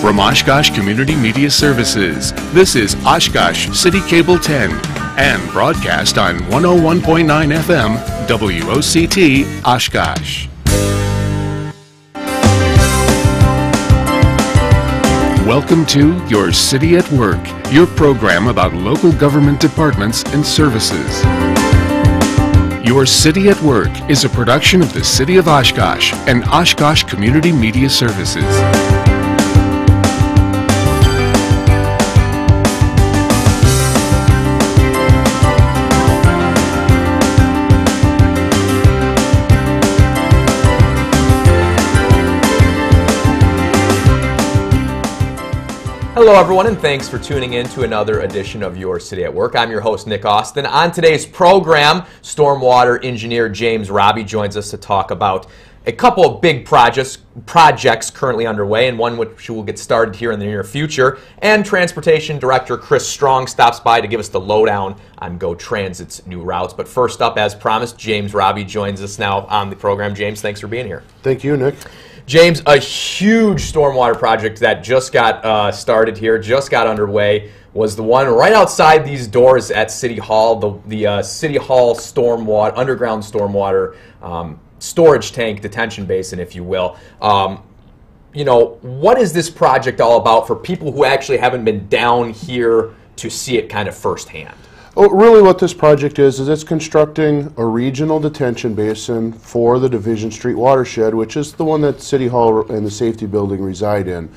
From Oshkosh Community Media Services, this is Oshkosh City Cable 10 and broadcast on 101.9 FM WOCT Oshkosh. Welcome to Your City at Work, your program about local government departments and services. Your City at Work is a production of the City of Oshkosh and Oshkosh Community Media Services. Hello everyone, and thanks for tuning in to another edition of Your City at Work. I'm your host, Nick Austin. On today's program, stormwater engineer James Robbie joins us to talk about a couple of big projects currently underway, and one which will get started here in the near future. And Transportation Director Chris Strong stops by to give us the lowdown on Go Transit's new routes. But first up, as promised, James Robbie joins us now on the program. James, thanks for being here. Thank you, Nick. James, a huge stormwater project that just got started here, just got underway, was the one right outside these doors at City Hall, the City Hall stormwater, underground stormwater storage tank, detention basin, if you will. You know, what is this project all about for people who actually haven't been down here to see it kind of firsthand? Well, really what this project is it's constructing a regional detention basin for the Division Street watershed, which is the one that City Hall and the safety building reside in.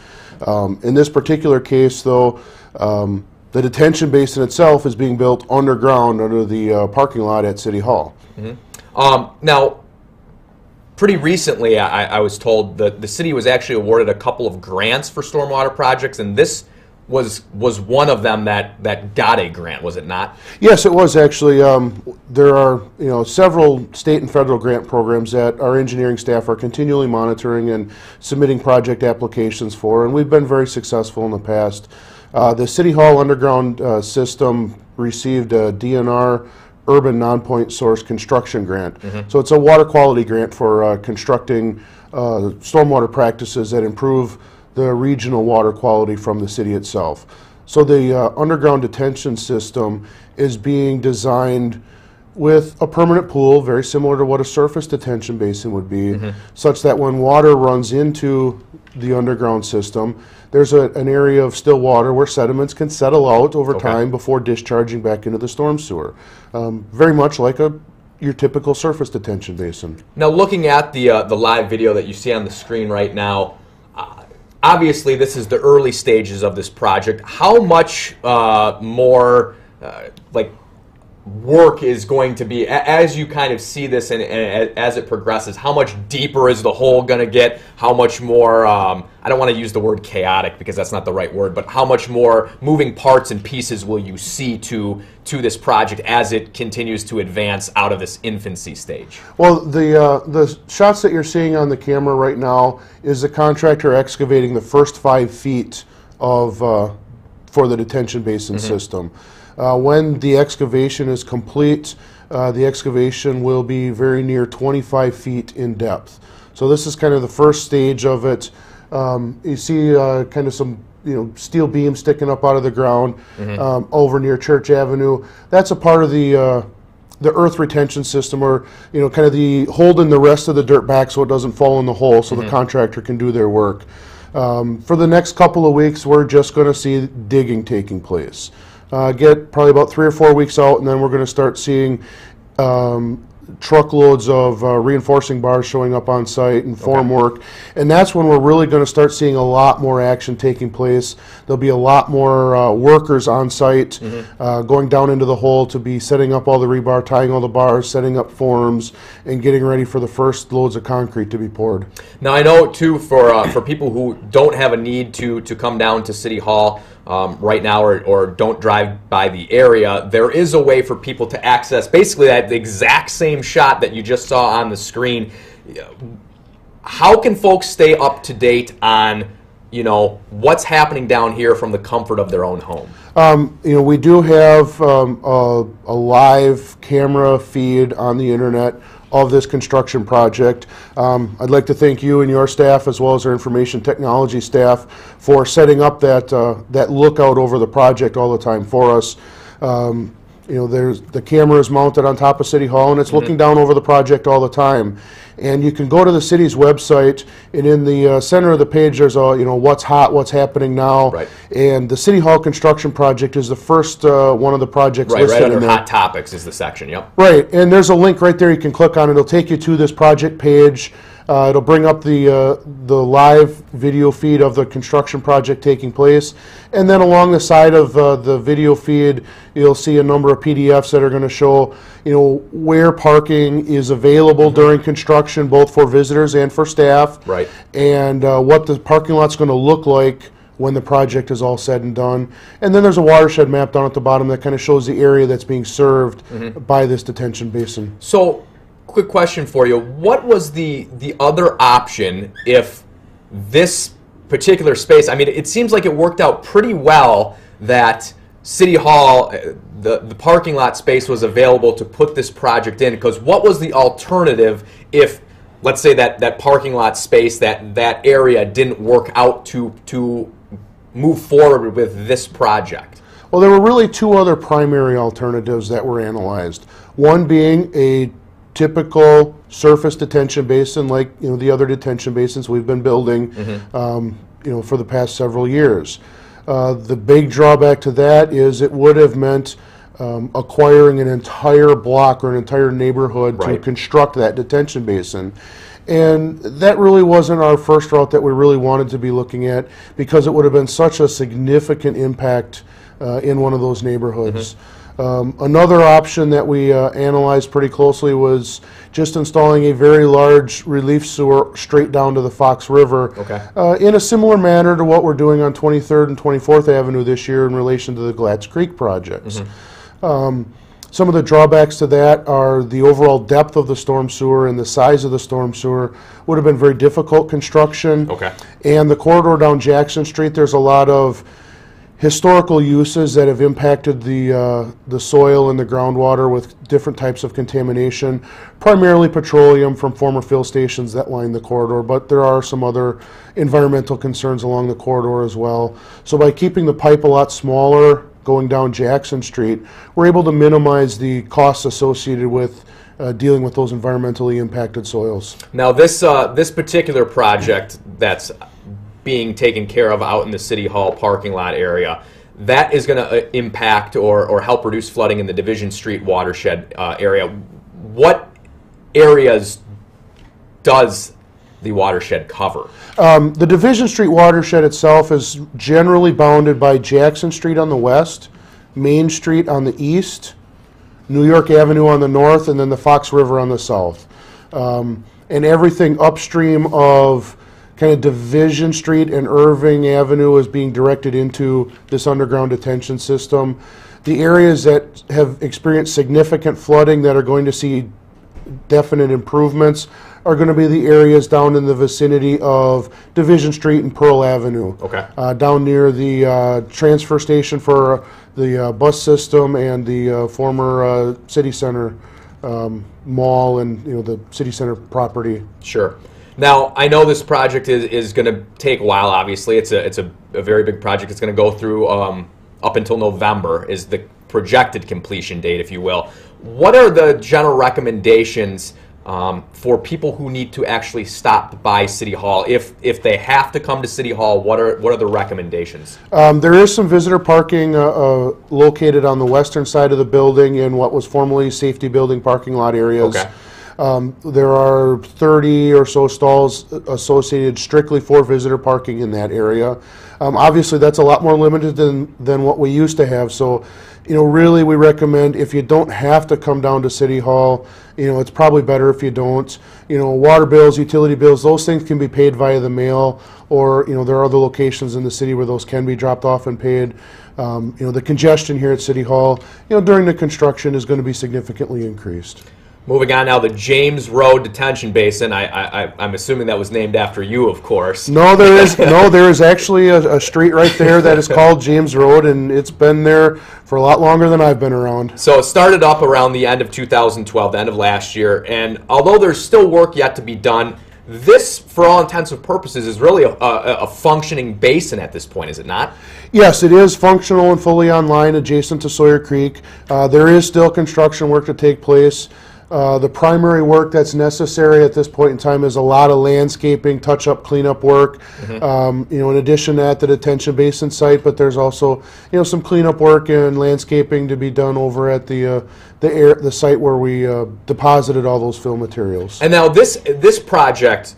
In this particular case, though, the detention basin itself is being built underground under the parking lot at City Hall. Mm-hmm. Now, pretty recently, I was told that the city was actually awarded a couple of grants for stormwater projects, and this was one of them that got a grant, was it not? Yes, it was actually. There are several state and federal grant programs that our engineering staff are continually monitoring and submitting project applications for, and we've been very successful in the past. The City Hall underground system received a DNR Urban Non-Point Source Construction Grant. Mm-hmm. So it's a water quality grant for constructing stormwater practices that improve the regional water quality from the city itself. So the underground detention system is being designed with a permanent pool, very similar to what a surface detention basin would be, mm-hmm. such that when water runs into the underground system, there's an area of still water where sediments can settle out over time before discharging back into the storm sewer. Very much like your typical surface detention basin. Now, looking at the live video that you see on the screen right now, obviously, this is the early stages of this project. How much more work is going to be, as you kind of see this and as it progresses, how much deeper is the hole going to get? How much more, I don't want to use the word chaotic because that's not the right word, but how much more moving parts and pieces will you see to this project as it continues to advance out of this infancy stage? Well, the shots that you're seeing on the camera right now is the contractor excavating the first 5 feet of for the detention basin mm-hmm. system. When the excavation is complete, the excavation will be very near 25 feet in depth. So this is kind of the first stage of it. You see kind of some steel beams sticking up out of the ground mm-hmm. Over near Church Avenue. That's a part of the earth retention system, or kind of the holding the rest of the dirt back so it doesn't fall in the hole, so mm-hmm. the contractor can do their work. For the next couple of weeks, we're just going to see digging taking place. Get probably about 3 or 4 weeks out, and then we're going to start seeing truckloads of reinforcing bars showing up on site and form work, and that's when we're really going to start seeing a lot more action taking place. There'll be a lot more workers on site mm-hmm. going down into the hole to be setting up all the rebar, tying all the bars, setting up forms, and getting ready for the first loads of concrete to be poured. Now, I know too, for people who don't have a need to come down to City Hall right now, or don't drive by the area, there is a way for people to access basically that exact same shot that you just saw on the screen. How can folks stay up to date on what's happening down here from the comfort of their own home? We do have a live camera feed on the internet of this construction project. I'd like to thank you and your staff, as well as our information technology staff, for setting up that lookout over the project all the time for us. You know, the camera is mounted on top of City Hall, and it's looking down over the project all the time. And you can go to the city's website, and in the center of the page, there's what's hot, what's happening now. Right. And the City Hall construction project is the first one of the projects listed right under in there. Hot Topics is the section. Yep. Right, and there's a link right there you can click on. It'll take you to this project page. It'll bring up the live video feed of the construction project taking place, and then along the side of the video feed, you'll see a number of PDFs that are going to show, where parking is available during construction, both for visitors and for staff, Right. and what the parking lot's going to look like when the project is all said and done. And then there's a watershed map down at the bottom that kind of shows the area that's being served by this detention basin. So, quick question for you. What was the other option if this particular space, I mean, it seems like it worked out pretty well that City Hall, the parking lot space was available to put this project in, because what was the alternative if, let's say, that parking lot space, that area didn't work out to move forward with this project? Well, there were really two other primary alternatives that were analyzed. One being a typical surface detention basin, like the other detention basins we've been building, for the past several years. The big drawback to that is it would have meant acquiring an entire block or an entire neighborhood to construct that detention basin. And that really wasn't our first route that we really wanted to be looking at, because it would have been such a significant impact in one of those neighborhoods. Another option that we analyzed pretty closely was just installing a very large relief sewer straight down to the Fox River, in a similar manner to what we're doing on 23rd and 24th Avenue this year in relation to the Glatz Creek projects. Some of the drawbacks to that are the overall depth of the storm sewer and the size of the storm sewer would have been very difficult construction. And the corridor down Jackson Street, there's a lot of historical uses that have impacted the soil and the groundwater with different types of contamination, primarily petroleum from former fill stations that line the corridor, but there are some other environmental concerns along the corridor as well. So by keeping the pipe a lot smaller going down Jackson Street, we're able to minimize the costs associated with dealing with those environmentally impacted soils. Now this particular project that's being taken care of out in the City Hall parking lot area, that is going to impact or help reduce flooding in the Division Street watershed area. What areas does the watershed cover? The Division Street watershed itself is generally bounded by Jackson Street on the west, Main Street on the east, New York Avenue on the north, and then the Fox River on the south. And everything upstream of kind of Division Street and Irving Avenue is being directed into this underground detention system. The areas that have experienced significant flooding that are going to see definite improvements are going to be the areas down in the vicinity of Division Street and Pearl Avenue. Down near the transfer station for the bus system and the former City Center mall and the City Center property. Sure. Now, I know this project is going to take a while, obviously. It's a very big project. It's going to go through up until November is the projected completion date, if you will. What are the general recommendations for people who need to actually stop by City Hall? If they have to come to City Hall, what are the recommendations? There is some visitor parking located on the western side of the building in what was formerly safety building parking lot areas. There are 30 or so stalls associated strictly for visitor parking in that area. Obviously, that's a lot more limited than what we used to have. So, really we recommend if you don't have to come down to City Hall, it's probably better if you don't. Water bills, utility bills, those things can be paid via the mail, or, there are other locations in the city where those can be dropped off and paid. The congestion here at City Hall, during the construction is going to be significantly increased. Moving on now, the James Road Detention Basin. I'm assuming that was named after you, of course. No, there is there is actually a street right there that is called James Road, and it's been there for a lot longer than I've been around. So it started up around the end of 2012, the end of last year, and although there's still work yet to be done, this, for all intents and purposes, is really a functioning basin at this point, is it not? Yes, it is functional and fully online, adjacent to Sawyer Creek. There is still construction work to take place. The primary work that's necessary at this point in time is a lot of landscaping, touch-up, cleanup work. In addition to that, the detention basin site, but there's also some cleanup work and landscaping to be done over at the site where we deposited all those fill materials. And now this project,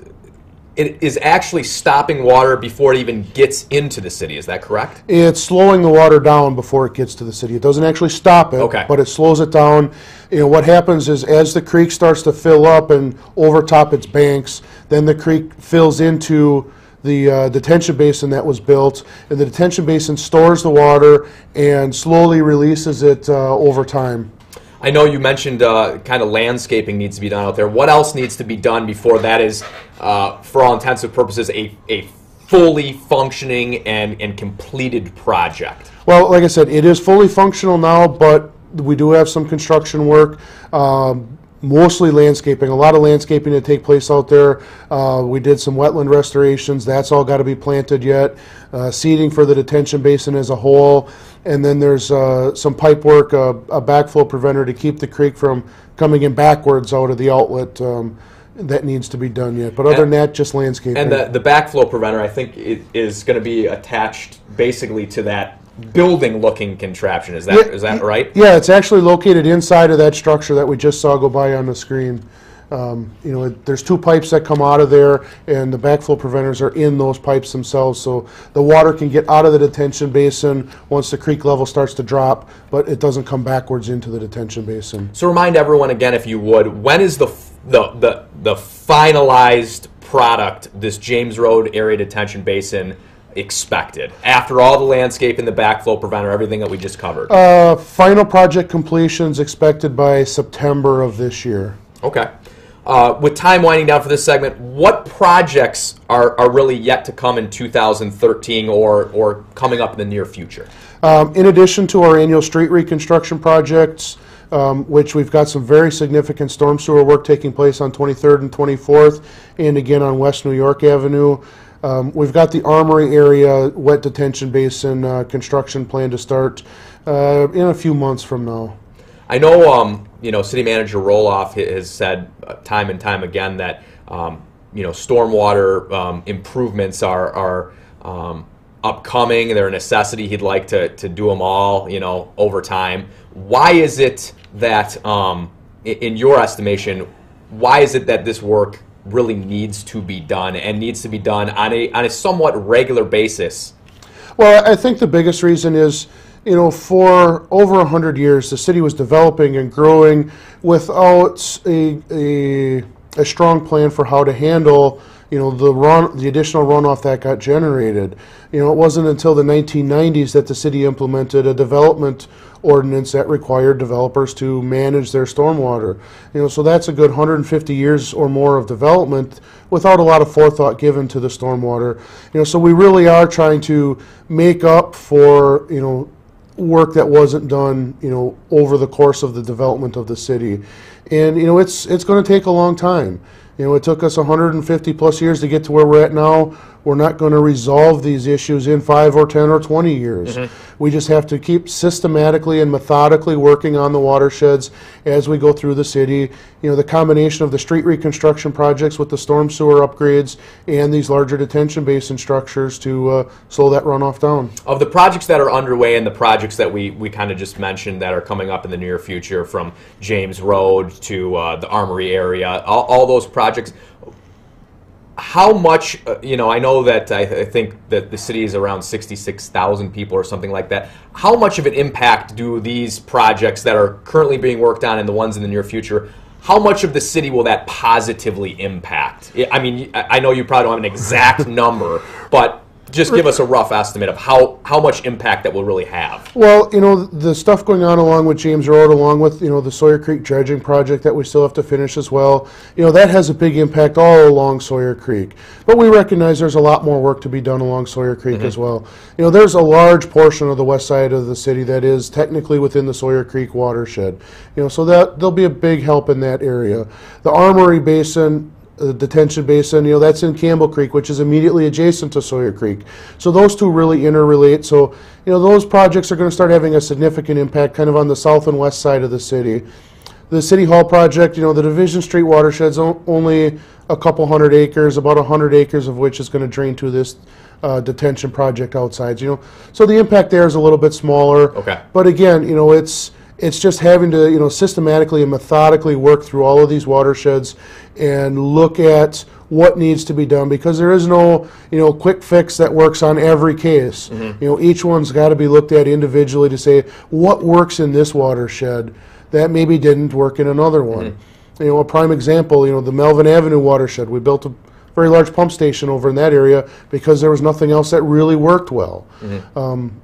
it is actually stopping water before it even gets into the city. Is that correct? It's slowing the water down before it gets to the city. It doesn't actually stop it, but it slows it down. What happens is as the creek starts to fill up and overtop its banks, then the creek fills into the detention basin that was built, and the detention basin stores the water and slowly releases it over time. I know you mentioned kind of landscaping needs to be done out there. What else needs to be done before that is, for all intents and purposes, a fully functioning and completed project? Well, like I said, it is fully functional now, but we do have some construction work, mostly landscaping. A lot of landscaping to take place out there. We did some wetland restorations. That's all got to be planted yet. Seeding for the detention basin as a whole. And then there's some pipe work, a backflow preventer to keep the creek from coming in backwards out of the outlet. That needs to be done yet. But other than that, just landscaping. And the backflow preventer, I think, is going to be attached basically to that building-looking contraption. Is that right? Yeah, it's actually located inside of that structure that we just saw go by on the screen. There's two pipes that come out of there, and the backflow preventers are in those pipes themselves, so the water can get out of the detention basin once the creek level starts to drop, but it doesn't come backwards into the detention basin. So remind everyone again, if you would, when is the finalized product, this James Road Area Detention Basin, expected after all the landscape and the backflow preventer, everything that we just covered? Final project completion is expected by September of this year. Okay. With time winding down for this segment, what projects are really yet to come in 2013 or coming up in the near future? In addition to our annual street reconstruction projects, which we've got some very significant storm sewer work taking place on 23rd and 24th, and again on West New York Avenue. We've got the Armory area wet detention basin construction plan to start in a few months from now. I know, City Manager Roloff has said time and time again that, stormwater improvements are upcoming. They're a necessity. He'd like to do them all, over time. Why is it that, in your estimation, why is it that this work really needs to be done and needs to be done on a somewhat regular basis? Well, I think the biggest reason is, for over 100 years, the city was developing and growing without a strong plan for how to handle, the additional runoff that got generated. It wasn't until the 1990s that the city implemented a development ordinance that required developers to manage their stormwater. So that's a good 150 years or more of development without a lot of forethought given to the stormwater. So we really are trying to make up for, work that wasn't done, over the course of the development of the city. And, it's going to take a long time. It took us 150 plus years to get to where we're at now. We're not going to resolve these issues in 5 or 10 or 20 years. We just have to keep systematically and methodically working on the watersheds as we go through the city. The combination of the street reconstruction projects with the storm sewer upgrades and these larger detention basin structures to slow that runoff down. Of the projects that are underway and the projects that we kind of just mentioned that are coming up in the near future, from James Road to the Armory area, all those projects, how much, I know that I think that the city is around 66,000 people or something like that. How much of an impact do these projects that are currently being worked on and the ones in the near future, how much of the city will that positively impact? I mean, I know you probably don't have an exact number, but just give us a rough estimate of how much impact that will really have. Well, the stuff going on along with James Road, along with, the Sawyer Creek dredging project that we still have to finish as well, that has a big impact all along Sawyer Creek. But we recognize there's a lot more work to be done along Sawyer Creek as well. There's a large portion of the west side of the city that is technically within the Sawyer Creek watershed. So that there'll be a big help in that area. The Armory Basin, the detention basin, that's in Campbell Creek, which is immediately adjacent to Sawyer Creek. So those two really interrelate. So, those projects are going to start having a significant impact kind of on the south and west side of the city. The City Hall project, the Division Street watershed's only a couple hundred acres, about 100 acres of which is going to drain to this detention project outside. So the impact there is a little bit smaller. Okay. But again, it's just having to, systematically and methodically work through all of these watersheds and look at what needs to be done, because there is no, quick fix that works on every case. Each one's got to be looked at individually to say what works in this watershed that maybe didn't work in another one. A prime example, the Melvin Avenue watershed, we built a very large pump station over in that area because there was nothing else that really worked well.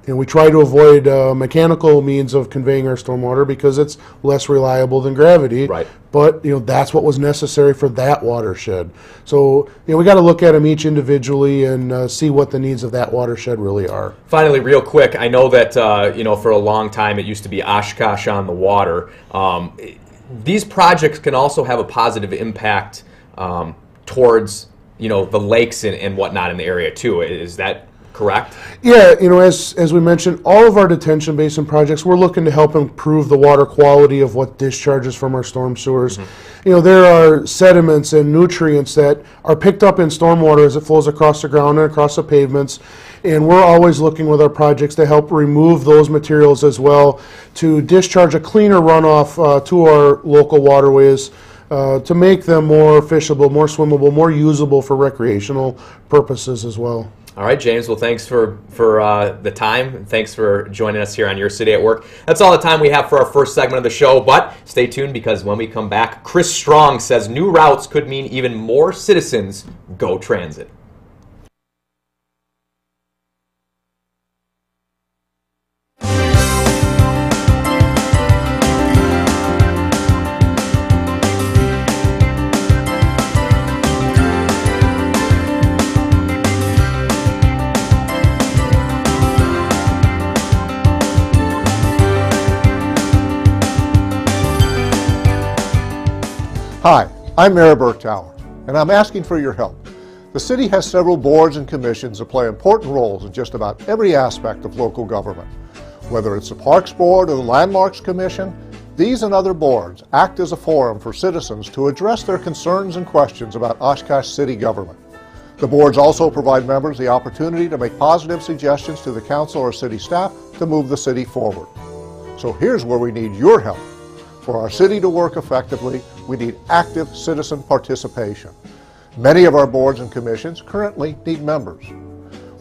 We try to avoid mechanical means of conveying our stormwater because it's less reliable than gravity. Right. But that's what was necessary for that watershed. So we got to look at them each individually and see what the needs of that watershed really are. Finally, real quick, I know that for a long time it used to be Oshkosh on the water. These projects can also have a positive impact towards the lakes and whatnot in the area too. Is that correct? Yeah, as we mentioned, all of our detention basin projects, we're looking to help improve the water quality of what discharges from our storm sewers. There are sediments and nutrients that are picked up in stormwater as it flows across the ground and across the pavements, and we're always looking with our projects to help remove those materials as well, to discharge a cleaner runoff to our local waterways, to make them more fishable, more swimmable, more usable for recreational purposes as well. All right, James. Well, thanks for the time, and thanks for joining us here on Your City at Work. That's all the time we have for our first segment of the show, but stay tuned because when we come back, Chris Strong says new routes could mean even more citizens go transit. Hi, I'm Mayor Bergtower, and I'm asking for your help. The city has several boards and commissions that play important roles in just about every aspect of local government. Whether it's the Parks Board or the Landmarks Commission, these and other boards act as a forum for citizens to address their concerns and questions about Oshkosh city government. The boards also provide members the opportunity to make positive suggestions to the council or city staff to move the city forward. So here's where we need your help. For our city to work effectively, we need active citizen participation. Many of our boards and commissions currently need members.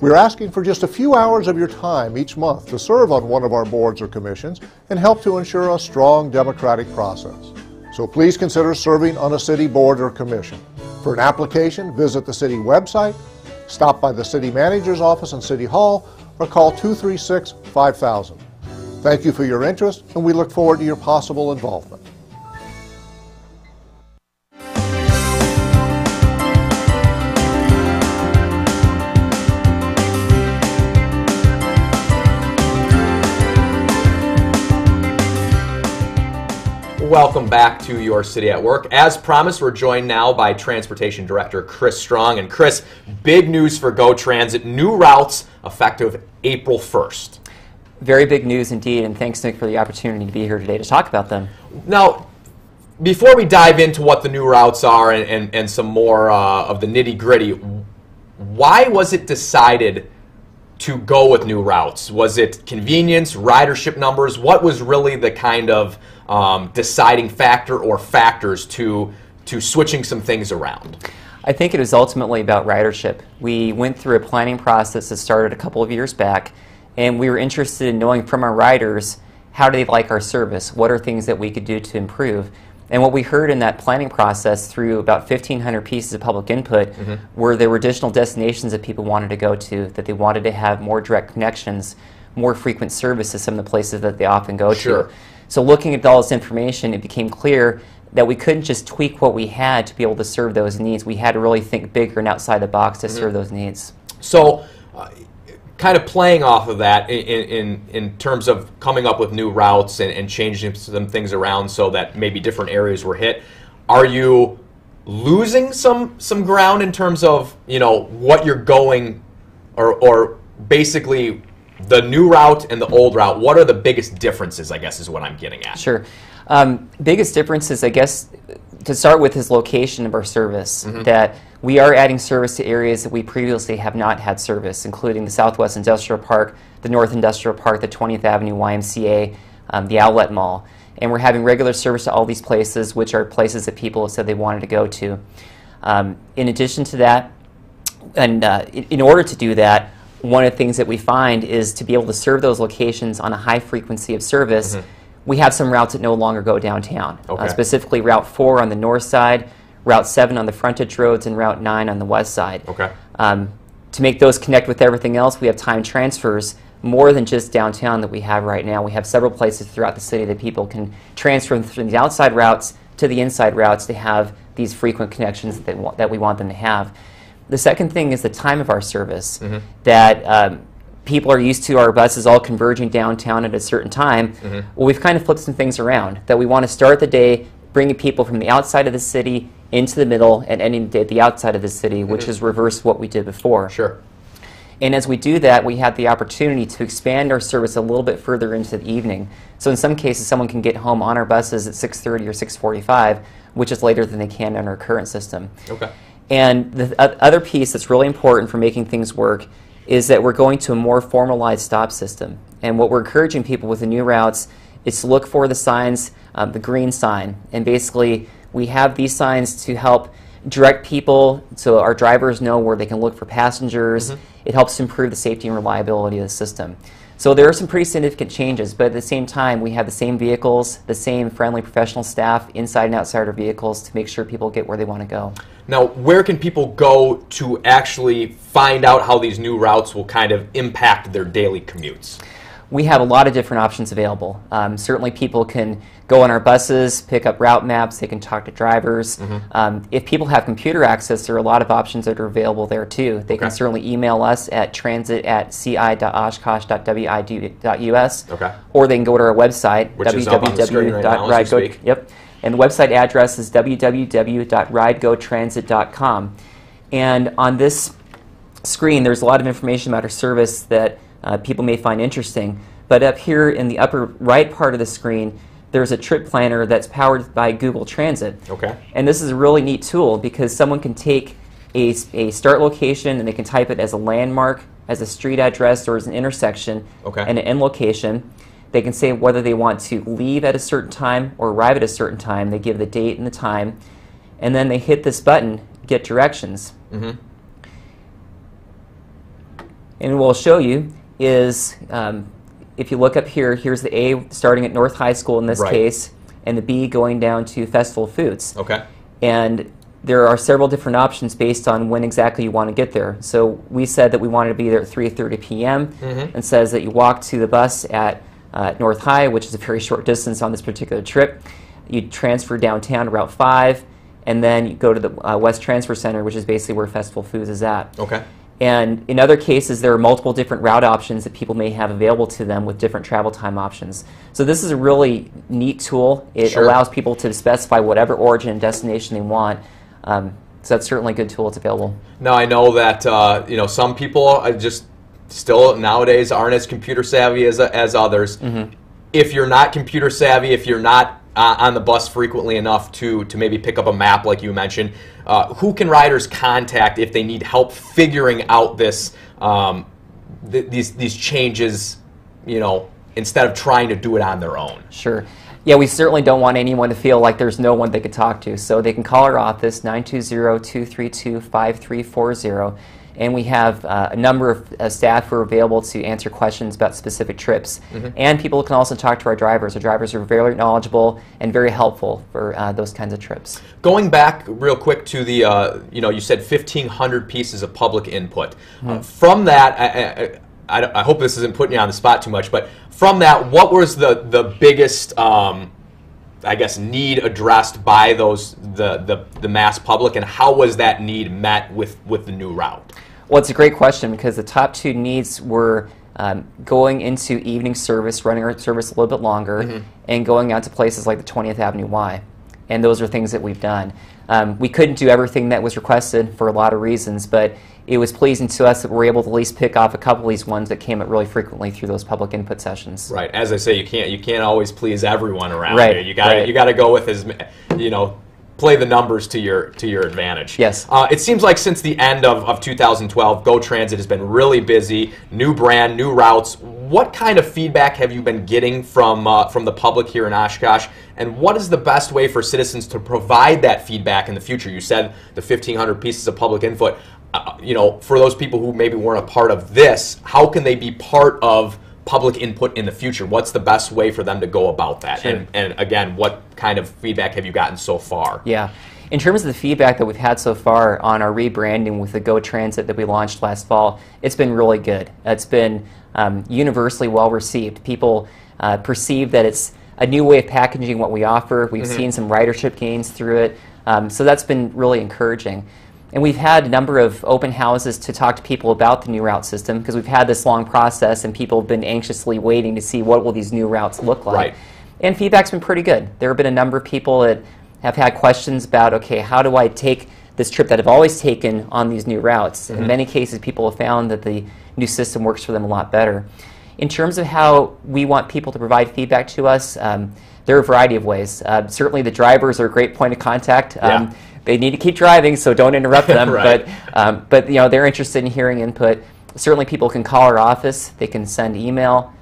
We're asking for just a few hours of your time each month to serve on one of our boards or commissions and help to ensure a strong democratic process. So please consider serving on a city board or commission. For an application, visit the city website, stop by the city manager's office in City Hall, or call 236-5000. Thank you for your interest, and we look forward to your possible involvement. Welcome back to Your City at Work. As promised, we're joined now by Transportation Director Chris Strong. And Chris, big news for Go Transit, new routes effective April 1st. Very big news indeed, and thanks, Nick, for the opportunity to be here today to talk about them. Now, before we dive into what the new routes are and some more of the nitty-gritty, why was it decided to go with new routes? Was it convenience, ridership numbers? What was really the kind of deciding factor or factors to switching some things around? I think it is ultimately about ridership. We went through a planning process that started a couple of years back, and we were interested in knowing from our riders, how do they like our service? What are things that we could do to improve? And what we heard in that planning process through about 1,500 pieces of public input were there were additional destinations that people wanted to go to, that they wanted to have more direct connections, more frequent service to some of the places that they often go to. So looking at all this information, it became clear that we couldn't just tweak what we had to be able to serve those needs. We had to really think bigger and outside the box to serve those needs. So kind of playing off of that in terms of coming up with new routes and changing some things around so that maybe different areas were hit, are you losing some ground in terms of, you know, what you're going, or basically the new route and the old route? What are the biggest differences, I guess, is what I'm getting at? Sure. Biggest differences, I guess, to start with, is location of our service. That we are adding service to areas that we previously have not had service, including the Southwest Industrial Park, the North Industrial Park, the 20th Avenue YMCA, the Outlet Mall. And we're having regular service to all these places, which are places that people have said they wanted to go to. In addition to that, and in order to do that, one of the things that we find is to be able to serve those locations on a high frequency of service. We have some routes that no longer go downtown, specifically Route 4 on the north side, Route 7 on the frontage roads, and Route 9 on the west side. To make those connect with everything else, we have time transfers more than just downtown that we have right now. We have several places throughout the city that people can transfer from the outside routes to the inside routes to have these frequent connections that we want them to have. The second thing is the time of our service, that people are used to our buses all converging downtown at a certain time. Well, we've kind of flipped some things around, that we want to start the day bringing people from the outside of the city into the middle and ending the day at the outside of the city, which is reverse what we did before. And as we do that, we have the opportunity to expand our service a little bit further into the evening. So in some cases, someone can get home on our buses at 6:30 or 6:45, which is later than they can on our current system. And the other piece that's really important for making things work is that we're going to a more formalized stop system. And what we're encouraging people with the new routes is to look for the signs, the green sign. And basically, we have these signs to help direct people so our drivers know where they can look for passengers. It helps improve the safety and reliability of the system. So there are some pretty significant changes, but at the same time, we have the same vehicles, the same friendly professional staff inside and outside our vehicles to make sure people get where they want to go. Now, where can people go to actually find out how these new routes will kind of impact their daily commutes? We have a lot of different options available. Certainly people can go on our buses, pick up route maps, they can talk to drivers. If people have computer access, there are a lot of options that are available there too. They can certainly email us at transit@ci.oshkosh.wid.us, or they can go to our website, www.ridego. And the website address is www.ridegotransit.com. And on this screen, there's a lot of information about our service that people may find interesting. But up here in the upper right part of the screen, there's a trip planner that's powered by Google Transit. And this is a really neat tool because someone can take a start location and they can type it as a landmark, as a street address, or as an intersection, and an end location. They can say whether they want to leave at a certain time or arrive at a certain time. They give the date and the time, and then they hit this button, Get Directions. And what we'll show you is, if you look up here, here's the A starting at North High School in this case, and the B going down to Festival Foods. And there are several different options based on when exactly you want to get there. So we said that we wanted to be there at 3:30 p.m. and says that you walk to the bus at North High, which is a very short distance on this particular trip. You transfer downtown to Route 5, and then you go to the West Transfer Center, which is basically where Festival Foods is at. And in other cases, there are multiple different route options that people may have available to them with different travel time options. So this is a really neat tool. It allows people to specify whatever origin and destination they want. So that's certainly a good tool. It's available. Now, I know that you know, some people are just still nowadays aren't as computer savvy as others. If you're not computer savvy, if you're not on the bus frequently enough to maybe pick up a map like you mentioned, who can riders contact if they need help figuring out this these changes, you know, instead of trying to do it on their own? Yeah, we certainly don't want anyone to feel like there's no one they could talk to. So they can call our office, 920-232-5340. and we have a number of staff who are available to answer questions about specific trips. And people can also talk to our drivers. Our drivers are very knowledgeable and very helpful for those kinds of trips. Going back real quick to the, you said 1,500 pieces of public input. From that, I hope this isn't putting you on the spot too much, but from that, what was the biggest, I guess, need addressed by the mass public, and how was that need met with the new route? Well, it's a great question, because the top two needs were going into evening service, running our service a little bit longer, and going out to places like the 20th Avenue Y. And those are things that we've done. We couldn't do everything that was requested for a lot of reasons, but it was pleasing to us that we were able to at least pick off a couple of these ones that came up really frequently through those public input sessions. Right. As I say, you can't always please everyone around right. here. You got to go with play the numbers to your advantage. Yes. It seems like since the end of 2012, Go Transit has been really busy. New brand, new routes. What kind of feedback have you been getting from the public here in Oshkosh? And what is the best way for citizens to provide that feedback in the future? You said the 1,500 pieces of public input. For those people who maybe weren't a part of this, how can they be part of public input in the future? What's the best way for them to go about that? Sure. And again, what kind of feedback have you gotten so far? Yeah. In terms of the feedback that we've had so far on our rebranding with the Go Transit that we launched last fall, it's been really good. It's been universally well received. People perceive that it's a new way of packaging what we offer. We've seen some ridership gains through it. So that's been really encouraging. And we've had a number of open houses to talk to people about the new route system, because we've had this long process and people have been anxiously waiting to see what will these new routes look like. Right. And feedback's been pretty good. There have been a number of people that have had questions about, okay, how do I take this trip that I've always taken on these new routes? In many cases, people have found that the new system works for them a lot better. In terms of how we want people to provide feedback to us, there are a variety of ways. Certainly the drivers are a great point of contact. They need to keep driving, so don't interrupt them. Right. But they're interested in hearing input. Certainly people can call our office. They can send email.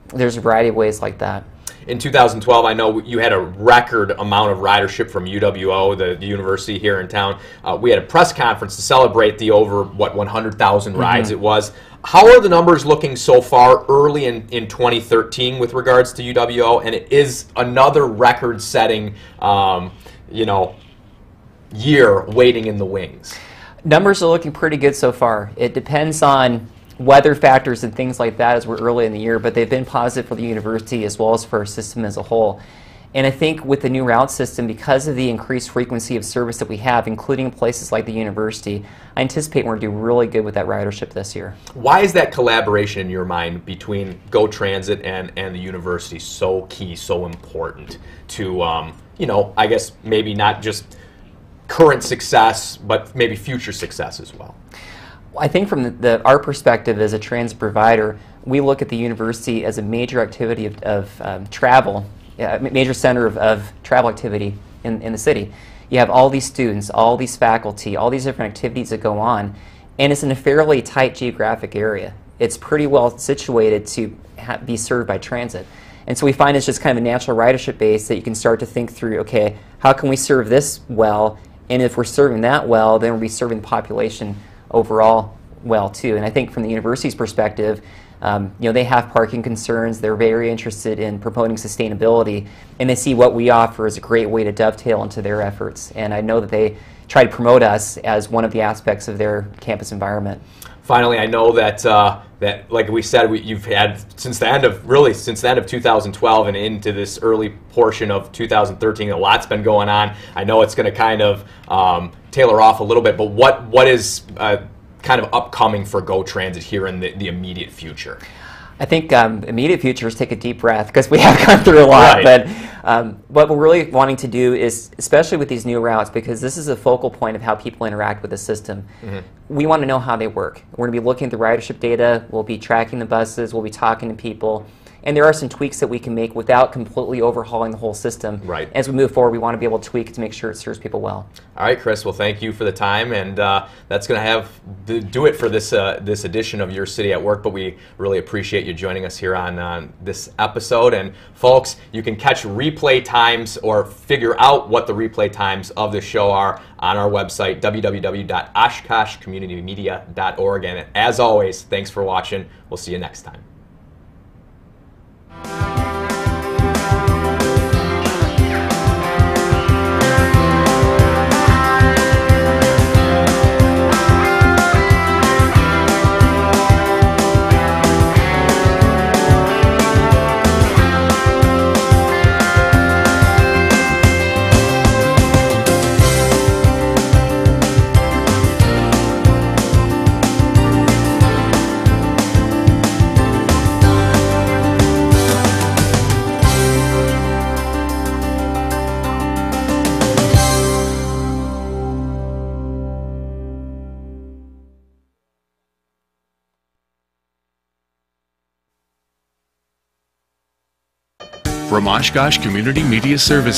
There's a variety of ways like that. In 2012, I know you had a record amount of ridership from UWO, the university here in town. We had a press conference to celebrate the over, 100,000 rides it was. How are the numbers looking so far early in 2013 with regards to UWO? And it is another record-setting, year waiting in the wings. Numbers are looking pretty good so far. It depends on weather factors and things like that as we're early in the year, but they've been positive for the university as well as for our system as a whole. And I think with the new route system, because of the increased frequency of service that we have, including places like the university, I anticipate we're going to do really good with that ridership this year. Why is that collaboration in your mind between Go Transit and the university so key, so important to, I guess maybe not just current success, but maybe future success as well? I think from our perspective as a transit provider, we look at the university as a major activity of travel, a major center of travel activity in the city. You have all these students, all these faculty, all these different activities that go on, and it's in a fairly tight geographic area. It's pretty well situated to be served by transit. And so we find it's just kind of a natural ridership base that you can start to think through, okay, how can we serve this well? And if we're serving that well, then we'll be serving the population overall well too. And I think from the university's perspective, they have parking concerns. They're very interested in promoting sustainability, and they see what we offer as a great way to dovetail into their efforts. And I know that they try to promote us as one of the aspects of their campus environment. Finally, I know that like we said, you've had since the end of 2012 and into this early portion of 2013, a lot's been going on. I know it's going to kind of tailor off a little bit, but what is kind of upcoming for Go Transit here in the immediate future? I think immediate future is take a deep breath, because we have gone through a lot. Right. But what we're really wanting to do is, especially with these new routes, because this is a focal point of how people interact with the system, we want to know how they work. We're going to be looking at the ridership data. We'll be tracking the buses. We'll be talking to people. And there are some tweaks that we can make without completely overhauling the whole system. Right. As we move forward, we want to be able to tweak to make sure it serves people well. All right, Chris. Well, thank you for the time, and that's going to do it for this this edition of Your City at Work. But we really appreciate you joining us here on this episode. And folks, you can catch replay times or figure out what the replay times of the show are on our website, www.oshkoshcommunitymedia.org. And as always, thanks for watching. We'll see you next time. From Oshkosh Community Media Services.